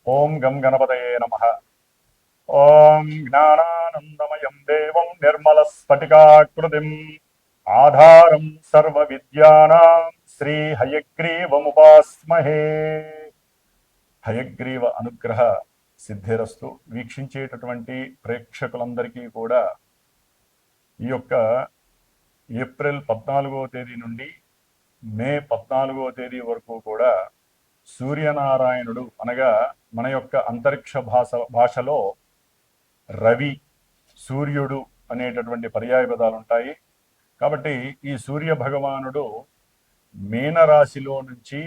ఓం గం గణపతయే నమః. ఓం జ్ఞానానందమయం దేవం నిర్మలస్ఫటికాకృతిం ఆధారం సర్వవిద్యానాం శ్రీ హయగ్రీవముపాస్మహే. హయగ్రీవ అనుగ్రహ సిద్ధిరస్తు. వీక్షించేటటువంటి ప్రేక్షకులందరికీ కూడా ఈ యొక్క ఏప్రిల్ 14వ తేదీ నుండి మే 14వ తేదీ వరకు కూడా సూర్యనారాయణుడు అనగా మన యొక్క అంతరిక్ష భాషలో రవి, సూర్యుడు అనేటటువంటి పర్యాయ పదాలు ఉంటాయి. కాబట్టి ఈ సూర్య భగవానుడు మీనరాశిలో నుంచి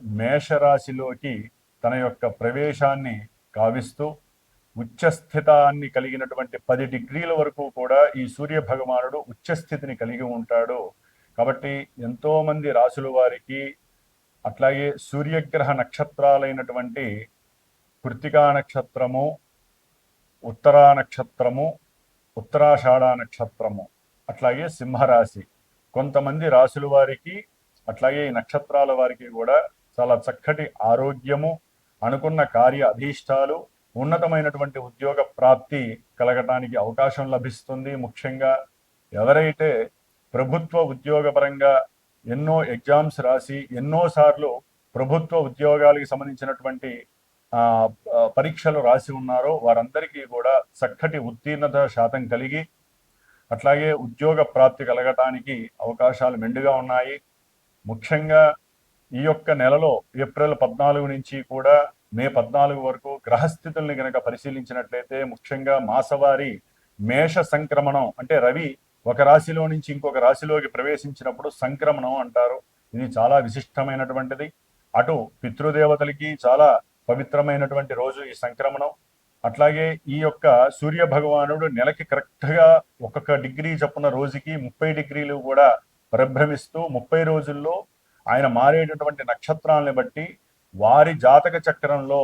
మేషరాశిలోకి తన యొక్క ప్రవేశాన్ని కావిస్తూ ఉచ్చస్థితాన్ని కలిగినటువంటి 10 డిగ్రీల వరకు కూడా ఈ సూర్య భగవానుడు ఉచ్చస్థితిని కలిగి ఉంటాడు. కాబట్టి ఎంతో మంది రాశుల వారికి, అట్లాగే సూర్యగ్రహ నక్షత్రాలైనటువంటి కృత్తికా నక్షత్రము, ఉత్తరా నక్షత్రము, ఉత్తరాషాఢ నక్షత్రము, అట్లాగే సింహరాశి, కొంతమంది రాశుల వారికి అట్లాగే ఈ నక్షత్రాల వారికి కూడా చాలా చక్కటి ఆరోగ్యము, అనుకున్న కార్య అధీష్టాలు, ఉన్నతమైనటువంటి ఉద్యోగ ప్రాప్తి కలగటానికి అవకాశం లభిస్తుంది. ముఖ్యంగా ఎవరైతే ప్రభుత్వ ఉద్యోగపరంగా ఎన్నో ఎగ్జామ్స్ రాసి ఎన్నోసార్లు ప్రభుత్వ ఉద్యోగాలకు సంబంధించినటువంటి పరీక్షలు రాసి ఉన్నారో వారందరికీ కూడా చక్కటి ఉత్తీర్ణత శాతం కలిగి అట్లాగే ఉద్యోగ ప్రాప్తి కలగటానికి అవకాశాలు మెండుగా ఉన్నాయి. ముఖ్యంగా ఈ యొక్క నెలలో ఏప్రిల్ 14 నుంచి కూడా మే 14 వరకు గ్రహస్థితుల్ని గనక పరిశీలించినట్లయితే ముఖ్యంగా మాసవారి మేష సంక్రమణం అంటే రవి ఒక రాశిలో నుంచి ఇంకొక రాశిలోకి ప్రవేశించినప్పుడు సంక్రమణం అంటారు. ఇది చాలా విశిష్టమైనటువంటిది. అటు పితృదేవతలకి చాలా పవిత్రమైనటువంటి రోజు ఈ సంక్రమణం. అట్లాగే ఈ యొక్క సూర్య భగవానుడు నెలకి కరెక్ట్గా 1 డిగ్రీ చొప్పున రోజుకి 30 డిగ్రీలు కూడా పరిభ్రమిస్తూ 30 రోజుల్లో ఆయన మారేటటువంటి నక్షత్రాలను బట్టి వారి జాతక చక్రంలో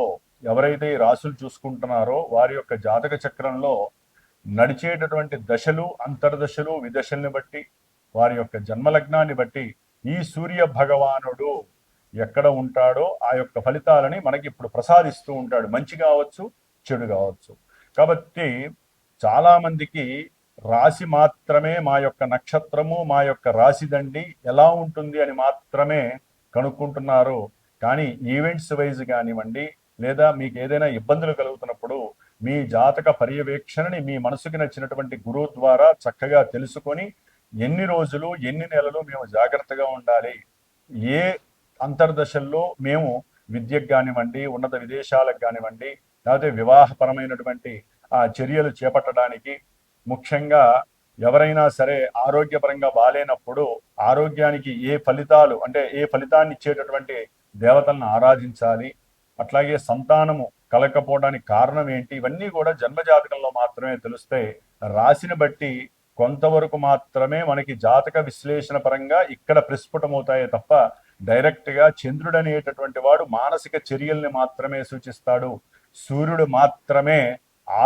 ఎవరైతే రాసులు చూసుకుంటున్నారో వారి యొక్క జాతక చక్రంలో నడిచేటటువంటి దశలు, అంతర్దశలు, విదశల్ని బట్టి వారి యొక్క జన్మలగ్నాన్ని బట్టి ఈ సూర్య భగవానుడు ఎక్కడ ఉంటాడో ఆ యొక్క ఫలితాలని మనకి ఇప్పుడు ప్రసాదిస్తూ ఉంటాడు. మంచి కావచ్చు, చెడు కావచ్చు. కాబట్టి చాలా మందికి రాశి మాత్రమే, మా యొక్క నక్షత్రము, మా యొక్క రాశిదండి ఎలా ఉంటుంది అని మాత్రమే కనుక్కుంటున్నారు. కానీ ఈవెంట్స్ వైజ్ కానివ్వండి, లేదా మీకు ఏదైనా ఇబ్బందులు కలుగుతున్నప్పుడు మీ జాతక పర్యవేక్షణని మీ మనసుకి నచ్చినటువంటి గురువు ద్వారా చక్కగా తెలుసుకొని ఎన్ని రోజులు, ఎన్ని నెలలు మేము జాగ్రత్తగా ఉండాలి, ఏ అంతర్దశల్లో మేము విద్యకు కానివ్వండి, ఉన్నత విదేశాలకు కానివ్వండి, లేకపోతే వివాహపరమైనటువంటి చర్యలు చేపట్టడానికి, ముఖ్యంగా ఎవరైనా సరే ఆరోగ్యపరంగా బాలేనప్పుడు ఆరోగ్యానికి ఏ ఫలితాలు అంటే ఏ ఫలితాన్ని ఇచ్చేటటువంటి దేవతలను ఆరాధించాలి, అట్లాగే సంతానము కలగకపోవడానికి కారణం ఏంటి, ఇవన్నీ కూడా జన్మజాతకంలో మాత్రమే తెలుస్తాయి. రాశిని బట్టి కొంతవరకు మాత్రమే మనకి జాతక విశ్లేషణ పరంగా ఇక్కడ ప్రస్ఫుటమవుతాయే తప్ప డైరెక్ట్గా చంద్రుడు అనేటటువంటి వాడు మానసిక చర్యల్ని మాత్రమే సూచిస్తాడు, సూర్యుడు మాత్రమే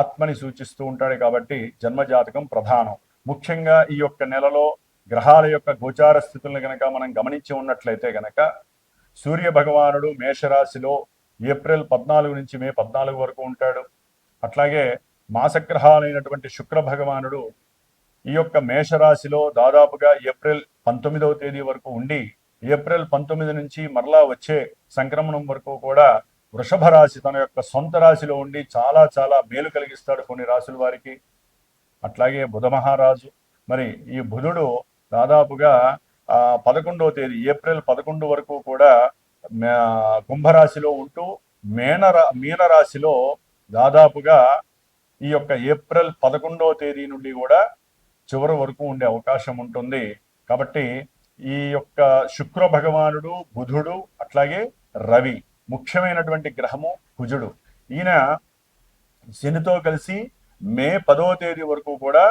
ఆత్మని సూచిస్తూ ఉంటాడు. కాబట్టి జన్మజాతకం ప్రధానం. ముఖ్యంగా ఈ యొక్క నెలలో గ్రహాల యొక్క గోచార స్థితులను గనక మనం గమనించి ఉన్నట్లయితే గనక సూర్య భగవానుడు మేషరాశిలో ఏప్రిల్ 14 నుంచి మే 14 వరకు ఉంటాడు. అట్లాగే మాసగ్రహాలైనటువంటి శుక్ర భగవానుడు ఈ యొక్క మేషరాశిలో దాదాపుగా ఏప్రిల్ 19వ తేదీ వరకు ఉండి ఏప్రిల్ 19 నుంచి మరలా వచ్చే సంక్రమణం వరకు కూడా వృషభ రాశి తన యొక్క సొంత రాశిలో ఉండి చాలా చాలా మేలు కలిగిస్తాడు కొన్ని రాశుల వారికి. అట్లాగే బుధ మహారాజు, మరి ఈ బుధుడు దాదాపుగా 11వ తేదీ ఏప్రిల్ 11 వరకు కూడా కుంభరాశిలో ఉంటూ మీనరాశిలో దాదాపుగా ఈ యొక్క ఏప్రిల్ 11వ తేదీ నుండి కూడా చివరి వరకు ఉండే అవకాశం ఉంటుంది. కాబట్టి ఈ యొక్క శుక్ర భగవానుడు, బుధుడు, అట్లాగే రవి, ముఖ్యమైనటువంటి గ్రహము కుజుడు. ఈయన శనితో కలిసి మే 10వ తేదీ వరకు కూడా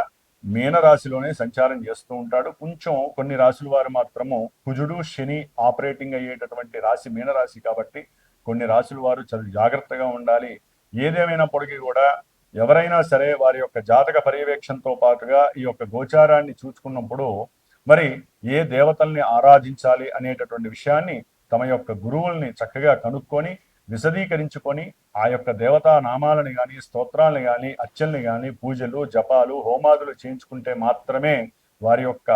మీనరాశిలోనే సంచారం చేస్తూ ఉంటాడు. కొంచెం కొన్ని రాశుల వారు మాత్రము కుజుడు, శని ఆపరేటింగ్ అయ్యేటటువంటి రాశి మీనరాశి కాబట్టి కొన్ని రాశుల వారు చాలా జాగ్రత్తగా ఉండాలి. ఏదేమైనప్పటికీ కూడా ఎవరైనా సరే వారి యొక్క జాతక పర్యవేక్షణతో పాటుగా ఈ యొక్క గోచారాన్ని చూసుకున్నప్పుడు మరి ఏ దేవతల్ని ఆరాధించాలి అనేటటువంటి విషయాన్ని తమ యొక్క గురువుల్ని చక్కగా కనుక్కొని విశదీకరించుకొని ఆ యొక్క దేవతా నామాలని కానీ, స్తోత్రాలను కానీ, అర్చనలు కానీ, పూజలు, జపాలు, హోమాదులు చేయించుకుంటే మాత్రమే వారి యొక్క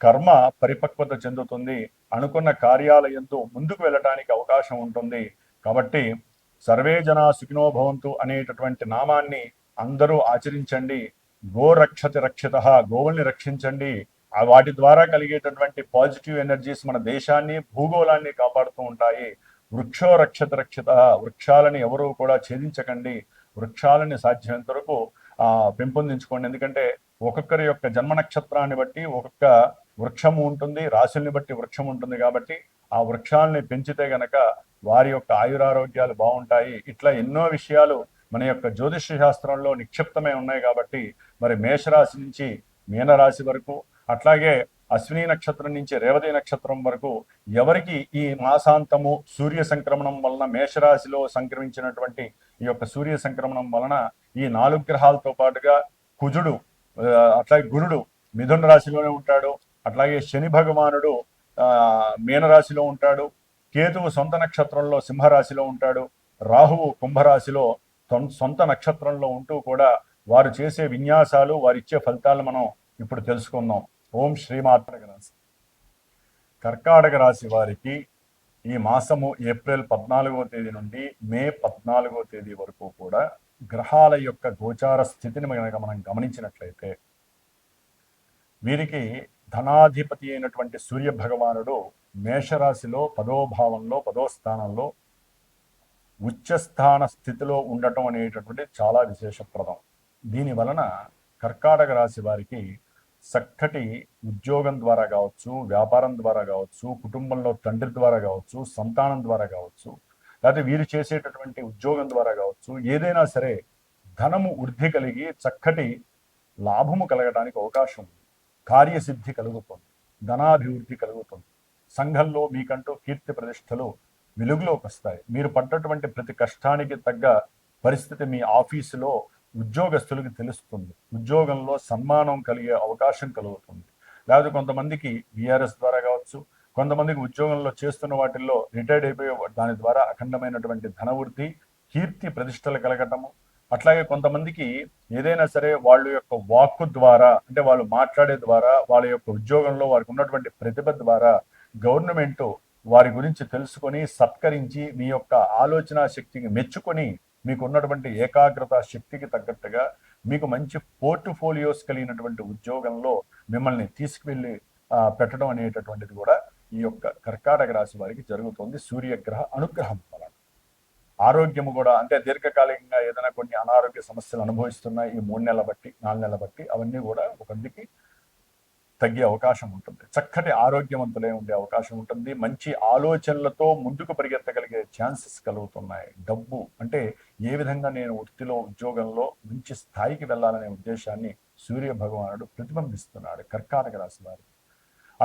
కర్మ పరిపక్వత చెందుతుంది. అనుకున్న కార్యాల యందు ముందుకు వెళ్ళటానికి అవకాశం ఉంటుంది. కాబట్టి సర్వే జనా సుఖినో భవంతు అనేటటువంటి నామాన్ని అందరూ ఆచరించండి. గోరక్షతి రక్షిత, గోవుల్ని రక్షించండి. వాటి ద్వారా కలిగేటటువంటి పాజిటివ్ ఎనర్జీస్ మన దేశాన్ని, భూగోళాన్ని కాపాడుతూ ఉంటాయి. వృక్షో రక్షత రక్షిత, వృక్షాలని ఎవరూ కూడా ఛేదించకండి. వృక్షాలని సాధ్యమైనంత వరకు పెంపొందించుకోండి. ఎందుకంటే ఒక్కొక్కరి యొక్క జన్మ నక్షత్రాన్ని బట్టి ఒక్కొక్క వృక్షము ఉంటుంది, రాశుల్ని బట్టి వృక్షం ఉంటుంది. కాబట్టి ఆ వృక్షాలని పెంచితే గనక వారి యొక్క ఆయురారోగ్యాలు బాగుంటాయి. ఇట్లా ఎన్నో విషయాలు మన యొక్క జ్యోతిష శాస్త్రంలో నిక్షిప్తమై ఉన్నాయి. కాబట్టి మరి మేషరాశి నుంచి మీనరాశి వరకు, అట్లాగే అశ్విని నక్షత్రం నుంచి రేవతి నక్షత్రం వరకు ఎవరికి ఈ మాసాంతము సూర్య సంక్రమణం వలన, మేషరాశిలో సంక్రమించినటువంటి ఈ యొక్క సూర్య సంక్రమణం వలన ఈ 4 గ్రహాలతో పాటుగా కుజుడు, అట్లాగే గురుడు మిథున రాశిలోనే ఉంటాడు. అట్లాగే శని భగవానుడు మీనరాశిలో ఉంటాడు. కేతువు సొంత నక్షత్రంలో సింహరాశిలో ఉంటాడు. రాహువు కుంభరాశిలో సొంత నక్షత్రంలో ఉంటూ కూడా వారు చేసే విన్యాసాలు, వారిచ్చే ఫలితాలు మనం ఇప్పుడు తెలుసుకుందాం. ఓం శ్రీమాత్రక రాశి. కర్కాటక రాశి వారికి ఈ మాసము ఏప్రిల్ 14వ తేదీ నుండి మే 14వ తేదీ వరకు కూడా గ్రహాల యొక్క గోచార స్థితిని మనం గమనించినట్లయితే వీరికి ధనాధిపతి అయినటువంటి సూర్య భగవానుడు మేషరాశిలో 10వ భావంలో 10వ స్థానంలో ఉచ్చస్థాన స్థితిలో ఉండటం అనేటటువంటి చాలా విశేషప్రదం. దీని వలన కర్కాటక రాశి వారికి చక్కటి ఉద్యోగం ద్వారా కావచ్చు, వ్యాపారం ద్వారా కావచ్చు, కుటుంబంలో తండ్రి ద్వారా కావచ్చు, సంతానం ద్వారా కావచ్చు, లేకపోతే వీరు చేసేటటువంటి ఉద్యోగం ద్వారా కావచ్చు, ఏదైనా సరే ధనము వృద్ధి కలిగి చక్కటి లాభము కలగడానికి అవకాశం ఉంది. కార్యసిద్ధి కలుగుతుంది, ధనాభివృద్ధి కలుగుతుంది. సంఘంలో మీకంటూ కీర్తి ప్రతిష్టలు వెలుగులోకి వస్తాయి. మీరు పడ్డటువంటి ప్రతి కష్టానికి తగ్గ పరిస్థితి మీ ఆఫీసులో ఉద్యోగస్తులకు తెలుస్తుంది. ఉద్యోగంలో సన్మానం కలిగే అవకాశం కలుగుతుంది. లేకపోతే కొంతమందికి విఆర్ఎస్ ద్వారా కావచ్చు, కొంతమందికి ఉద్యోగంలో చేస్తున్న వాటిల్లో రిటైర్డ్ అయిపోయే దాని ద్వారా అఖండమైనటువంటి ధనవృద్ధి, కీర్తి ప్రతిష్టలు కలగటము. అట్లాగే కొంతమందికి ఏదైనా సరే వాళ్ళ యొక్క వాక్కు ద్వారా, అంటే వాళ్ళు మాట్లాడే ద్వారా, వాళ్ళ యొక్క ఉద్యోగంలో వారికి ఉన్నటువంటి ప్రతిభ ద్వారా గవర్నమెంట్ వారి గురించి తెలుసుకొని సత్కరించి మీ యొక్క ఆలోచన శక్తికి మెచ్చుకొని మీకు ఉన్నటువంటి ఏకాగ్రత శక్తికి తగ్గట్టుగా మీకు మంచి పోర్ట్ఫోలియోస్ కలిగినటువంటి ఉద్యోగంలో మిమ్మల్ని తీసుకువెళ్ళి పెట్టడం అనేటటువంటిది కూడా ఈ యొక్క కర్కాటక రాశి వారికి జరుగుతుంది సూర్యగ్రహ అనుగ్రహం వలన. ఆరోగ్యము కూడా, అంటే దీర్ఘకాలికంగా ఏదైనా కొన్ని అనారోగ్య సమస్యలు అనుభవిస్తున్న ఈ 3 నెలల బట్టి 4 నెలల బట్టి అవన్నీ కూడా ఒకందుకి తగ్గే అవకాశం ఉంటుంది. చక్కటి ఆరోగ్యవంతులే ఉండే అవకాశం ఉంటుంది. మంచి ఆలోచనలతో ముందుకు పరిగెత్తగలిగే ఛాన్సెస్ కలుగుతున్నాయి. డబ్బు అంటే ఏ విధంగా నేను వృత్తిలో, ఉద్యోగంలో మంచి స్థాయికి వెళ్ళాలనే ఉద్దేశాన్ని సూర్య భగవానుడు ప్రతిబింబిస్తున్నాడు కర్కాటక రాశి వారికి.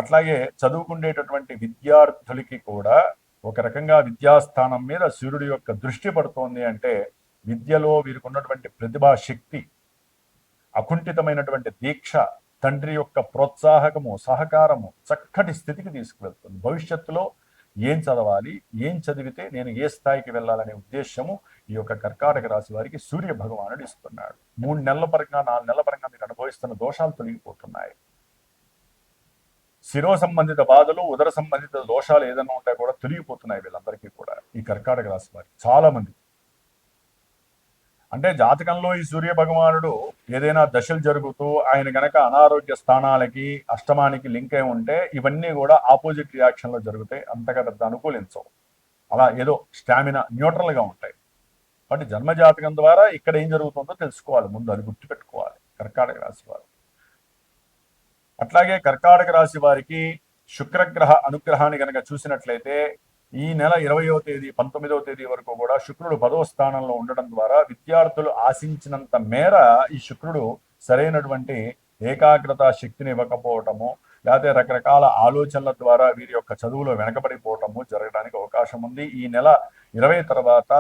అట్లాగే చదువుకునేటటువంటి విద్యార్థులకి కూడా ఒక రకంగా విద్యాస్థానం మీద సూర్యుడి యొక్క దృష్టి పడుతోంది. అంటే విద్యలో వీరికి ఉన్నటువంటి ప్రతిభా శక్తి, అకుంఠితమైనటువంటి దీక్ష, తండ్రి యొక్క ప్రోత్సాహకము, సహకారము చక్కటి స్థితికి తీసుకువెళ్తుంది. భవిష్యత్తులో ఏం చదవాలి, ఏం చదివితే నేను ఏ స్థాయికి వెళ్ళాలనే ఉద్దేశము ఈ యొక్క కర్కాటక రాశి వారికి సూర్య భగవానుడు ఇస్తున్నాడు. 3 నెలల పరంగా 4 నెలల పరంగా మీరు అనుభవిస్తున్న దోషాలు తొలగిపోతున్నాయి. శిరో సంబంధిత బాధలు, ఉదర సంబంధిత దోషాలు ఏదైనా ఉంటే కూడా తొలగిపోతున్నాయి వీళ్ళందరికీ కూడా, ఈ కర్కాటక రాశి వారికి చాలా మంది. అంటే జాతకంలో ఈ సూర్య భగవానుడు ఏదైనా దశలు జరుగుతూ ఆయన గనక అనారోగ్య స్థానాలకి, అష్టమానికి లింక్ అయి ఉంటే ఇవన్నీ కూడా ఆపోజిట్ రియాక్షన్లో జరుగుతాయి. అంతగా పెద్ద అనుకూలించవు. అలా ఏదో స్టామినా న్యూట్రల్గా ఉంటాయి. కాబట్టి జన్మజాతకం ద్వారా ఇక్కడ ఏం జరుగుతుందో తెలుసుకోవాలి, ముందు అది గుర్తుపెట్టుకోవాలి కర్కాటక రాశి వారు. అట్లాగే కర్కాటక రాశి వారికి శుక్రగ్రహ అనుగ్రహాన్ని కనుక చూసినట్లయితే ఈ నెల 20వ తేదీ 19వ తేదీ వరకు కూడా శుక్రుడు 10వ స్థానంలో ఉండడం ద్వారా విద్యార్థులు ఆశించినంత మేర ఈ శుక్రుడు సరైనటువంటి ఏకాగ్రత శక్తిని ఇవ్వకపోవటము, లేకపోతే రకరకాల ఆలోచనల ద్వారా వీరి యొక్క చదువులో వెనకబడిపోవటము జరగడానికి అవకాశం ఉంది. ఈ నెల 20 తర్వాత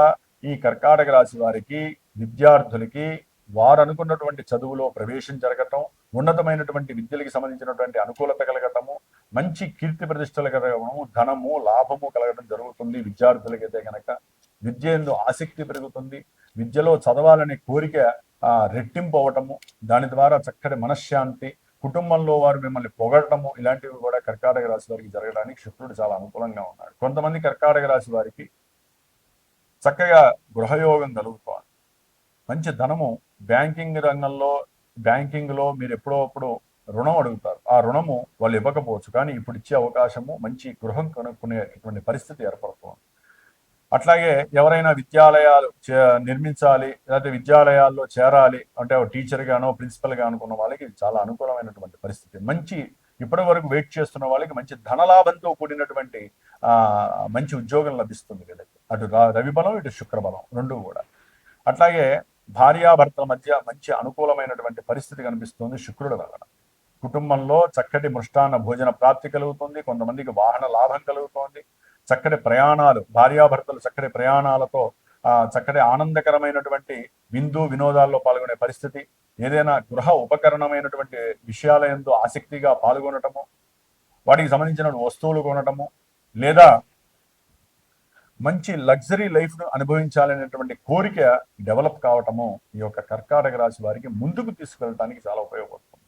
ఈ కర్కాటక రాశి వారికి, విద్యార్థులకి వారు అనుకున్నటువంటి చదువులో ప్రవేశం జరగటం, ఉన్నతమైనటువంటి విద్యలకు సంబంధించినటువంటి అనుకూలత కలగటము, మంచి కీర్తి ప్రతిష్టలు కలగటము, ధనము లాభము కలగడం జరుగుతుంది విద్యార్థులకైతే కనుక. విద్య యందు ఆసక్తి పెరుగుతుంది, విద్యలో చదవాలనే కోరిక రెట్టింపు అవటము, దాని ద్వారా చక్కటి మనశ్శాంతి, కుటుంబంలో వారు మిమ్మల్ని పొగడటము, ఇలాంటివి కూడా కర్కాటక రాశి వారికి జరగడానికి శుక్రుడు చాలా అనుకూలంగా ఉన్నాడు. కొంతమంది కర్కాటక రాశి వారికి చక్కగా గృహయోగం కలుగుతోంది, మంచి ధనము, బ్యాంకింగ్ రంగంలో బ్యాంకింగ్లో మీరు ఎప్పుడో అప్పుడు రుణం అడుగుతారు, ఆ రుణము వాళ్ళు ఇవ్వకపోవచ్చు, కానీ ఇప్పుడు ఇచ్చే అవకాశము, మంచి గృహం కొనుక్కునేటువంటి పరిస్థితి ఏర్పడుతుంది. అట్లాగే ఎవరైనా విద్యాలయాలు నిర్మించాలి, లేకపోతే విద్యాలయాల్లో చేరాలి అంటే టీచర్ గానో ప్రిన్సిపల్ గా అనుకున్న వాళ్ళకి ఇది చాలా అనుకూలమైనటువంటి పరిస్థితి. మంచి ఇప్పటి వరకు వెయిట్ చేస్తున్న వాళ్ళకి మంచి ధనలాభంతో కూడినటువంటి మంచి ఉద్యోగం లభిస్తుంది వీళ్ళకి. అటు రవి బలం, ఇటు శుక్రబలం రెండు కూడా. అట్లాగే భార్యాభర్తల మధ్య మంచి అనుకూలమైనటువంటి పరిస్థితి కనిపిస్తుంది శుక్రుడు వలన. కుటుంబంలో చక్కటి మృష్టాన్న భోజన ప్రాప్తి కలుగుతుంది, కొంతమందికి వాహన లాభం కలుగుతోంది, చక్కటి ప్రయాణాలు, భార్యాభర్తలు చక్కటి ప్రయాణాలతో చక్కటి ఆనందకరమైనటువంటి విందు వినోదాల్లో పాల్గొనే పరిస్థితి, ఏదైనా గృహ ఉపకరణమైనటువంటి విషయాల యందు ఆసక్తిగా పాల్గొనటము, వాటికి సంబంధించిన వస్తువులు కొనటము, లేదా మంచి లగ్జరీ లైఫ్ను అనుభవించాలనేటువంటి కోరిక డెవలప్ కావటము ఈ యొక్క కర్కాటక రాశి వారికి ముందుకు తీసుకెళ్ళడానికి చాలా ఉపయోగపడుతుంది.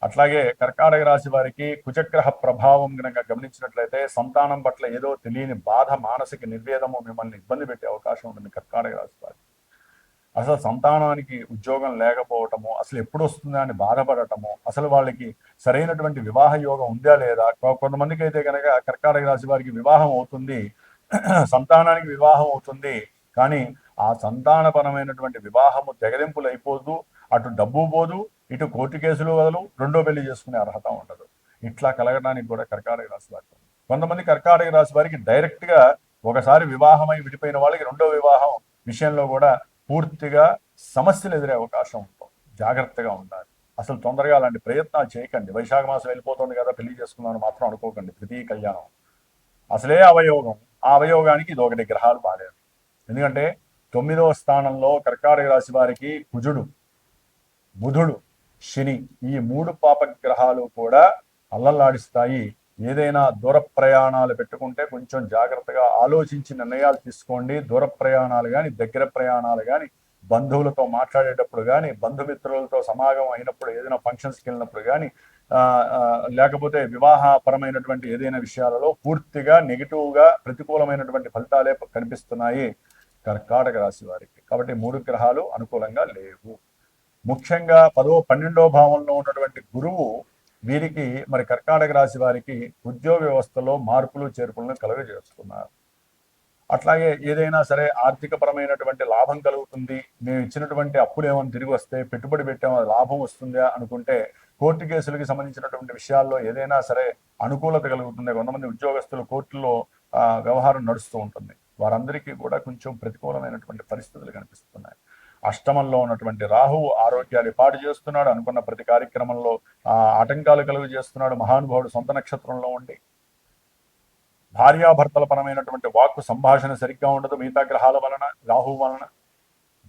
అట్లాగే కర్కాటక రాశి వారికి కుజగ్రహ ప్రభావం కనుక గమనించినట్లయితే సంతానం పట్ల ఏదో తెలియని బాధ, మానసిక నిర్వేదము మిమ్మల్ని ఇబ్బంది పెట్టే అవకాశం ఉంటుంది కర్కాటక రాశి వారికి. అసలు సంతానానికి ఉద్యోగం లేకపోవటము, అసలు ఎప్పుడు వస్తుందా అని బాధపడటము, అసలు వాళ్ళకి సరైనటువంటి వివాహ యోగం ఉందా లేదా. కొంతమందికి అయితే కనుక కర్కాటక రాశి వారికి వివాహం అవుతుంది, సంతానానికి వివాహం అవుతుంది, కానీ ఆ సంతానపరమైనటువంటి వివాహము తెగదింపులు అయిపోదు, అటు డబ్బు పోదు, ఇటు కోర్టు కేసులు వదలు, రెండో పెళ్లి చేసుకునే అర్హత ఉండదు. ఇట్లా కలగడానికి కూడా కర్కాటక రాశి వారికి. కొంతమంది కర్కాటక రాశి వారికి డైరెక్ట్ గా ఒకసారి వివాహమై విడిపోయిన వాళ్ళకి రెండో వివాహం విషయంలో కూడా పూర్తిగా సమస్యలు ఎదురే అవకాశం ఉంటుంది. జాగ్రత్తగా ఉండాలి. అసలు తొందరగా అలాంటి ప్రయత్నాలు చేయకండి. వైశాఖ మాసం వెళ్ళిపోతుంది కదా పెళ్లి చేసుకుందామని మాత్రం అనుకోకండి. తృతీయ కళ్యాణం అసలే అవయోగం, ఆ అవయోగానికి ఇది ఒకటి గ్రహాలు బాగాలేదు. ఎందుకంటే 9వ స్థానంలో కర్కాటక రాశి వారికి కుజుడు, బుధుడు, శని, ఈ 3 పాప గ్రహాలు కూడా అల్లల్లాడిస్తాయి. ఏదైనా దూర ప్రయాణాలు పెట్టుకుంటే కొంచెం జాగ్రత్తగా ఆలోచించి నిర్ణయాలు తీసుకోండి. దూర ప్రయాణాలు కానీ, దగ్గర ప్రయాణాలు కానీ, బంధువులతో మాట్లాడేటప్పుడు కానీ, బంధుమిత్రులతో సమాగం అయినప్పుడు, ఏదైనా ఫంక్షన్స్కి వెళ్ళినప్పుడు కానీ, లేకపోతే వివాహపరమైనటువంటి ఏదైనా విషయాలలో పూర్తిగా నెగిటివ్గా ప్రతికూలమైనటువంటి ఫలితాలే కనిపిస్తున్నాయి కర్కాటక రాశి వారికి. కాబట్టి 3 గ్రహాలు అనుకూలంగా లేవు. ముఖ్యంగా 10వ 12వ భావంలో ఉన్నటువంటి గురువు వీరికి మరి కర్కాటక రాశి వారికి ఉద్యోగ వ్యవస్థలో మార్పులు చేర్పులను కలుగజేస్తున్నారు. అట్లాగే ఏదైనా సరే ఆర్థిక పరమైనటువంటి లాభం కలుగుతుంది, మేము ఇచ్చినటువంటి అప్పులు ఏమైనా తిరిగి వస్తే, పెట్టుబడి పెట్టామో లాభం వస్తుందా అనుకుంటే, కోర్టు కేసులకి సంబంధించినటువంటి విషయాల్లో ఏదైనా సరే అనుకూలత కలుగుతుంది. కొంతమంది ఉద్యోగస్తులు కోర్టులో వ్యవహారం నడుస్తూ ఉంటుంది, వారందరికీ కూడా కొంచెం ప్రతికూలమైనటువంటి పరిస్థితులు కనిపిస్తున్నాయి. అష్టమంలో ఉన్నటువంటి రాహువు ఆరోగ్యాన్ని పాడు చేస్తున్నాడు, అనుకున్న ప్రతి కార్యక్రమంలో ఆటంకాలు కలుగు చేస్తున్నాడు. మహానుభావుడు సొంత నక్షత్రంలో ఉండి భార్యాభర్తల పరమైనటువంటి వాక్కు సంభాషణ సరిగ్గా ఉండదు మిగతా గ్రహాల వలన, రాహువు వలన.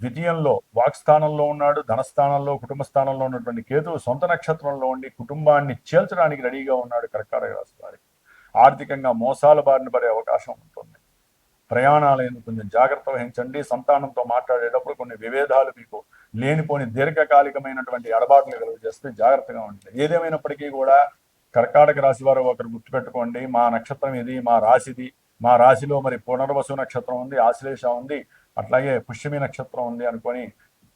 ద్వితీయంలో వాక్స్థానంలో ఉన్నాడు, ధనస్థానంలో, కుటుంబ స్థానంలో ఉన్నటువంటి కేతువు సొంత నక్షత్రంలో ఉండి కుటుంబాన్ని చేల్చడానికి రెడీగా ఉన్నాడు కర్కాటక రాశి వారికి. ఆర్థికంగా మోసాల బారిన పడే అవకాశం ఉంటుంది. ప్రయాణాలను కొంచెం జాగ్రత్త వహించండి. సంతానంతో మాట్లాడేటప్పుడు కొన్ని విభేదాలు మీకు లేనిపోని దీర్ఘకాలికమైనటువంటి ఎడబాట్లు కలుగు చేస్తే జాగ్రత్తగా ఉంటుంది. ఏదేమైనప్పటికీ కూడా కర్కాటక రాశి వారు ఒకరు గుర్తుపెట్టుకోండి, మా నక్షత్రం ఇది, మా రాశిది, మా రాశిలో మరి పునర్వసు నక్షత్రం ఉంది, ఆశ్లేష ఉంది, అట్లాగే పుష్యమి నక్షత్రం ఉంది అనుకొని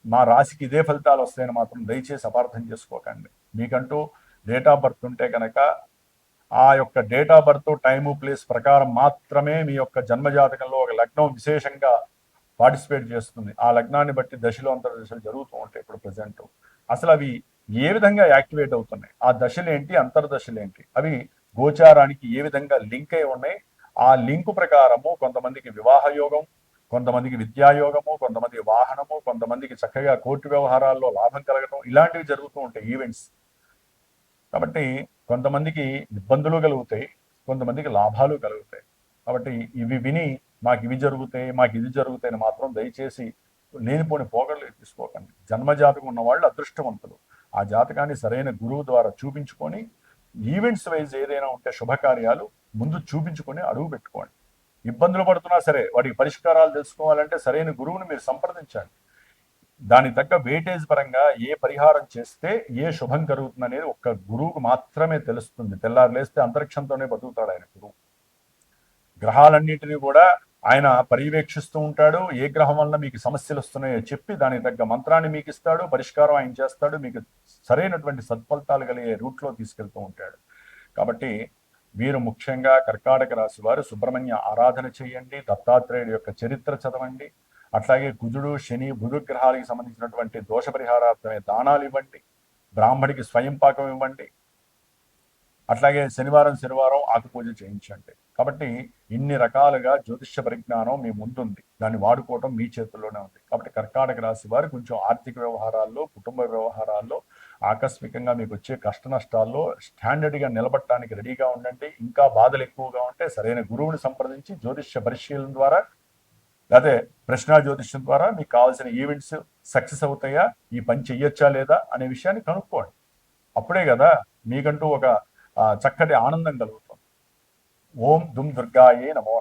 మా రాశికి ఇదే ఫలితాలు వస్తాయని మాత్రం దయచేసి అపార్థం చేసుకోకండి. మీకంటూ డేట్ ఆఫ్ బర్త్ ఉంటే కనుక ఆ యొక్క date of birth, time, place ప్రకారం మాత్రమే మీ యొక్క జన్మజాతకంలో ఒక లగ్నం విశేషంగా పార్టిసిపేట్ చేస్తుంది. ఆ లగ్నాన్ని బట్టి దశలు అంతర్దశలు జరుగుతూ ఉంటాయి. ఇప్పుడు ప్రజెంట్ అసలు అవి ఏ విధంగా యాక్టివేట్ అవుతున్నాయి, ఆ దశలు ఏంటి, అంతర్దశలు ఏంటి, అవి గోచారానికి ఏ విధంగా లింక్ అయి ఉన్నాయి, ఆ లింకు ప్రకారము కొంతమందికి వివాహ యోగం, కొంతమందికి విద్యాయోగము, కొంతమంది వాహనము, కొంతమందికి చక్కగా కోర్టు వ్యవహారాల్లో లాభం కలగడం, ఇలాంటివి జరుగుతూ ఉంటాయి ఈవెంట్స్. కాబట్టి కొంతమందికి ఇబ్బందులు కలుగుతాయి, కొంతమందికి లాభాలు కలుగుతాయి. కాబట్టి ఇవి విని మాకు ఇవి జరుగుతాయి, మాకు ఇది జరుగుతాయి అని మాత్రం దయచేసి లేనిపోని పోగళ్ళు తీసుకోకండి. జన్మజాతకం ఉన్న వాళ్ళు అదృష్టవంతులు. ఆ జాతకాన్ని సరైన గురువు ద్వారా చూపించుకొని ఈవెంట్స్ వైజ్ ఏదైనా ఉంటే శుభకార్యాలు ముందు చూపించుకొని అడుగు పెట్టుకోండి. ఇబ్బందులు పడుతున్నా సరే వాటికి పరిష్కారాలు తెలుసుకోవాలంటే సరైన గురువుని మీరు సంప్రదించండి. దానికి తగ్గ వెయిటేజ్ పరంగా ఏ పరిహారం చేస్తే ఏ శుభం కలుగుతుంది అనేది ఒక్క గురువుకు మాత్రమే తెలుస్తుంది. తెల్లారు లేస్తే అంతరిక్షంతోనే బతుకుతాడు ఆయన గురువు. గ్రహాలన్నింటినీ కూడా ఆయన పర్యవేక్షిస్తూ ఉంటాడు. ఏ గ్రహం వల్ల మీకు సమస్యలు వస్తున్నాయో చెప్పి దానికి తగ్గ మంత్రాన్ని మీకు ఇస్తాడు, పరిష్కారం ఆయన చేస్తాడు, మీకు సరైనటువంటి సత్ఫలితాలు కలిగే రూట్లో తీసుకెళ్తూ ఉంటాడు. కాబట్టి మీరు ముఖ్యంగా కర్కాటక రాశి వారు సుబ్రహ్మణ్య ఆరాధన చేయండి, దత్తాత్రేయుడి యొక్క చరిత్ర చదవండి, అట్లాగే కుజుడు శని బుధు గ్రహాలకు సంబంధించినటువంటి దోష పరిహారార్థమే దానాలు ఇవ్వండి, బ్రాహ్మడికి స్వయం పాకం ఇవ్వండి, అట్లాగే శనివారం ఆకుపూజ చేయించండి. కాబట్టి ఇన్ని రకాలుగా జ్యోతిష్య పరిజ్ఞానం మీ ముందుంది, దాన్ని వాడుకోవటం మీ చేతుల్లోనే ఉంది. కాబట్టి కర్కాటక రాశి వారు కొంచెం ఆర్థిక వ్యవహారాల్లో, కుటుంబ వ్యవహారాల్లో, ఆకస్మికంగా మీకు వచ్చే కష్ట నష్టాల్లో స్టాండర్డ్గా నిలబడటానికి రెడీగా ఉండండి. ఇంకా బాధలు ఎక్కువగా ఉంటే సరైన గురువుని సంప్రదించి జ్యోతిష్య పరిశీలన ద్వారా లేకపోతే ప్రశ్నా జ్యోతిష్యం ద్వారా మీకు కావాల్సిన ఈవెంట్స్ సక్సెస్ అవుతాయా, ఈ పని చెయ్యొచ్చా లేదా అనే విషయాన్ని కనుక్కోండి. అప్పుడే కదా మీకంటూ ఒక చక్కటి ఆనందం కలుగుతుంది. ఓం దుమ్ దుర్గాయే నమో.